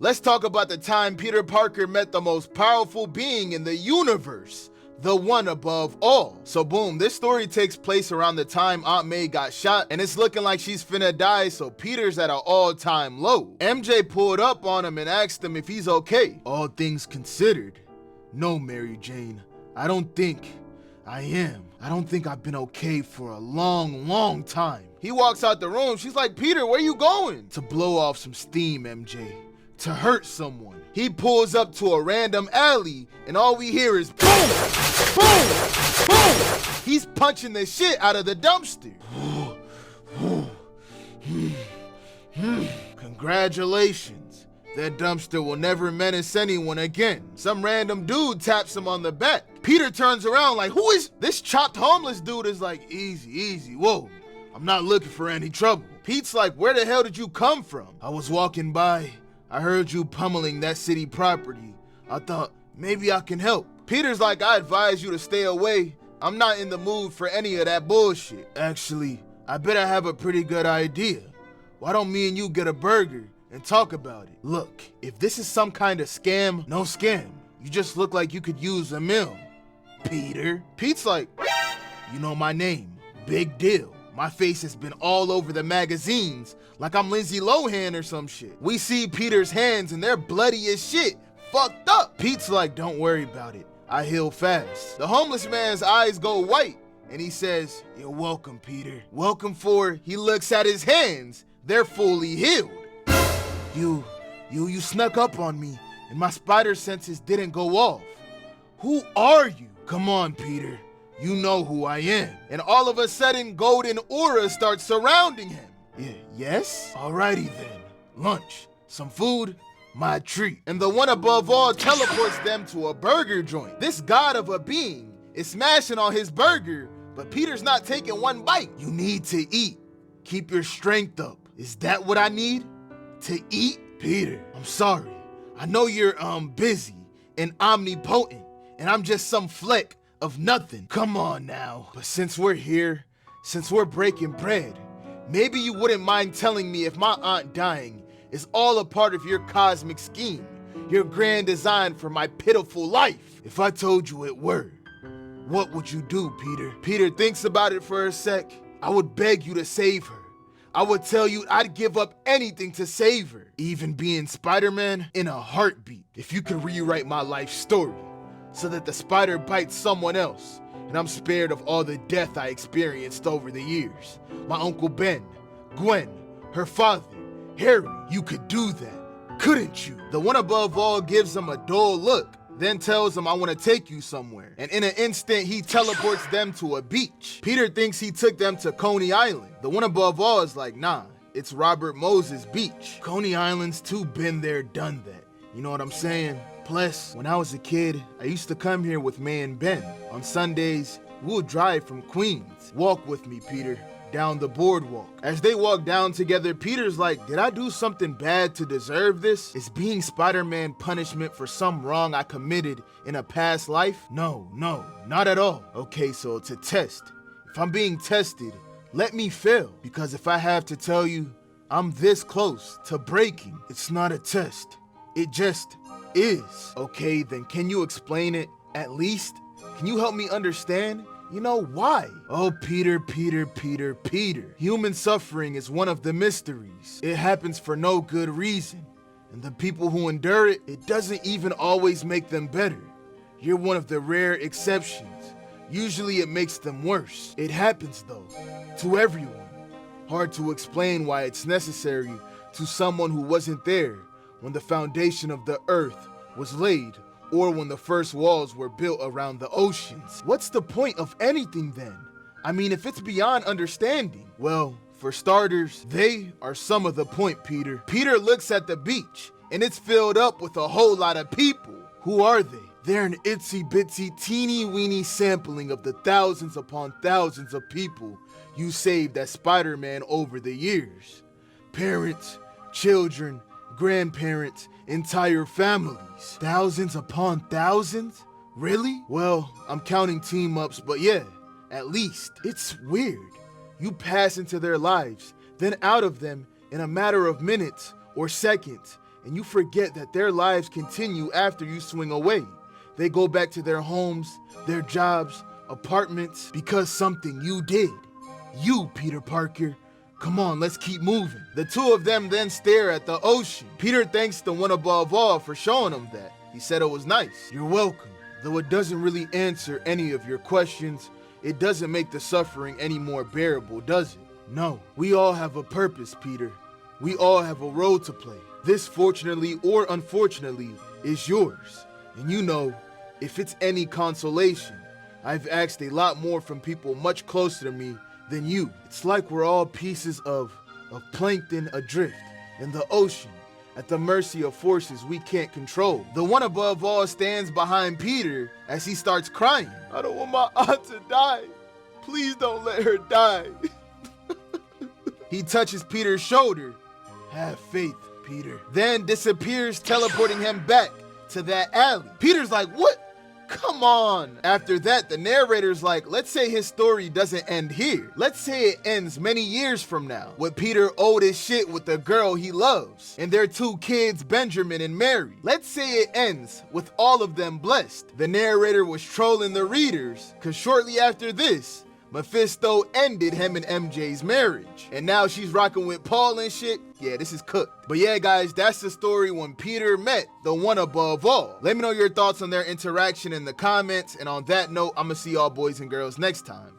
Let's talk about the time Peter Parker met the most powerful being in the universe, the one above all. So boom, this story takes place around the time Aunt May got shot, and it's looking like she's finna die, so Peter's at an all-time low. MJ pulled up on him and asked him if he's okay. All things considered, no, Mary Jane, I don't think I am. I don't think I've been okay for a long time. He walks out the room. She's like, Peter, where you going? To blow off some steam, MJ. To hurt someone. He pulls up to a random alley, and all we hear is boom, boom, boom. He's punching the shit out of the dumpster. Congratulations. That dumpster will never menace anyone again. Some random dude taps him on the back. Peter turns around like, who is this? Chopped homeless dude is like, easy, whoa. I'm not looking for any trouble. Pete's like, where the hell did you come from? I was walking by. I heard you pummeling that city property. I thought, maybe I can help. Peter's like, I advise you to stay away. I'm not in the mood for any of that bullshit. Actually, I bet I have a pretty good idea. Why don't me and you get a burger and talk about it? Look, if this is some kind of scam, no scam. You just look like you could use a meal. Peter. Pete's like, you know my name. Big deal. My face has been all over the magazines like I'm Lindsay Lohan or some shit. We see Peter's hands and they're bloody as shit. Fucked up. Pete's like, don't worry about it. I heal fast. The homeless man's eyes go white and he says, you're welcome, Peter. Welcome for, he looks at his hands. They're fully healed. You snuck up on me and my spider senses didn't go off. Who are you? Come on, Peter. You know who I am. And all of a sudden, golden aura starts surrounding him. Yes? Alrighty then. Lunch, some food, my treat. And the one above all teleports them to a burger joint. This god of a being is smashing on his burger, but Peter's not taking one bite. You need to eat. Keep your strength up. Is that what I need? To eat? Peter, I'm sorry. I know you're busy and omnipotent, and I'm just some fleck of nothing. Come on now. But since we're here, since we're breaking bread, maybe you wouldn't mind telling me if my aunt dying is all a part of your cosmic scheme, your grand design for my pitiful life. If I told you it were, what would you do, Peter? Peter thinks about it for a sec. I would beg you to save her. I would tell you I'd give up anything to save her, even being Spider-Man, in a heartbeat. If you could rewrite my life story so that the spider bites someone else and I'm spared of all the death I experienced over the years. My Uncle Ben, Gwen, her father, Harry, you could do that, couldn't you? The one above all gives him a dull look, then tells him, I want to take you somewhere. And in an instant, he teleports them to a beach. Peter thinks he took them to Coney Island. The one above all is like, nah, it's Robert Moses Beach. Coney Island's too been there, done that. You know what I'm saying? Plus, when I was a kid, I used to come here with May and Ben. On Sundays, we would drive from Queens. Walk with me, Peter, down the boardwalk. As they walk down together, Peter's like, did I do something bad to deserve this? Is being Spider-Man punishment for some wrong I committed in a past life? No, not at all. Okay, so it's a test. If I'm being tested, let me fail. Because if I have to tell you, I'm this close to breaking. It's not a test. It just is. Okay, then can you explain it at least? Can you help me understand? You know, why? Oh, Peter. Human suffering is one of the mysteries. It happens for no good reason. And the people who endure it, it doesn't even always make them better. You're one of the rare exceptions. Usually it makes them worse. It happens though, to everyone. Hard to explain why it's necessary to someone who wasn't there when the foundation of the earth was laid, or when the first walls were built around the oceans. What's the point of anything then? I mean, if it's beyond understanding. Well, for starters, they are some of the point, Peter. Peter looks at the beach, and it's filled up with a whole lot of people. Who are they? They're an itsy-bitsy, teeny-weeny sampling of the thousands upon thousands of people you saved as Spider-Man over the years. Parents, children, grandparents, entire families. Thousands upon thousands? Really? Well, I'm counting team-ups, but yeah, at least. It's weird. You pass into their lives, then out of them in a matter of minutes or seconds, and you forget that their lives continue after you swing away. They go back to their homes, their jobs, apartments, because something you did. You, Peter Parker. Come on, let's keep moving. The two of them then stare at the ocean. Peter thanks the one above all for showing him that. He said it was nice. You're welcome. Though it doesn't really answer any of your questions, it doesn't make the suffering any more bearable, does it? No. We all have a purpose, Peter. We all have a role to play. This, fortunately or unfortunately, is yours. And you know, if it's any consolation, I've asked a lot more from people much closer to me than you. It's like we're all pieces of plankton adrift in the ocean, at the mercy of forces we can't control. The one above all stands behind Peter as he starts crying. I don't want my aunt to die. Please don't let her die. He touches Peter's shoulder. Have faith, Peter. Then disappears, teleporting him back to that alley. Peter's like, what? Come on. After that, the narrator's like, let's say his story doesn't end here. Let's say it ends many years from now, with Peter old as shit with the girl he loves, and their two kids, Benjamin and Mary. Let's say it ends with all of them blessed. The narrator was trolling the readers, cause shortly after this, Mephisto ended him and MJ's marriage. And now she's rocking with Paul and shit. Yeah, this is cooked. But yeah, guys, that's the story when Peter met the one above all. Let me know your thoughts on their interaction in the comments. And on that note, I'm gonna see y'all boys and girls next time.